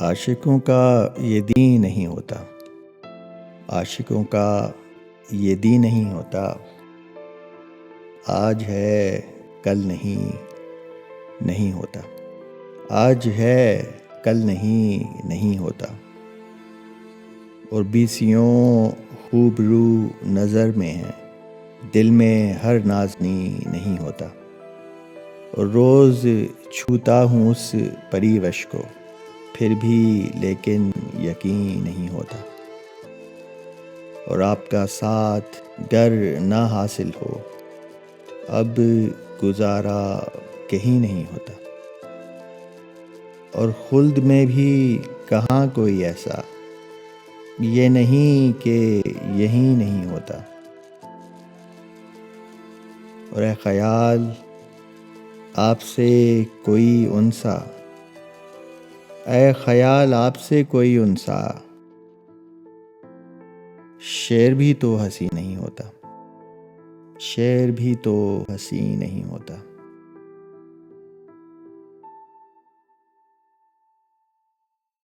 عاشقوں کا یہ دین نہیں ہوتا، عاشقوں کا یہ دین نہیں ہوتا، آج ہے کل نہیں ہوتا، آج ہے کل نہیں ہوتا، اور بیسیوں خوبرو نظر میں ہے، دل میں ہر نازنی نہیں ہوتا، اور روز چھوتا ہوں اس پریوش کو، پھر بھی لیکن یقین نہیں ہوتا، اور آپ کا ساتھ گر نہ حاصل ہو، اب گزارا کہیں نہیں ہوتا، اور خلد میں بھی کہاں کوئی ایسا، یہ نہیں کہ یہیں نہیں ہوتا، اور اے خیال آپ سے کوئی انسا، اے خیال آپ سے کوئی انسا، شعر بھی تو ہنسی نہیں ہوتا، شعر بھی تو ہنسی نہیں ہوتا۔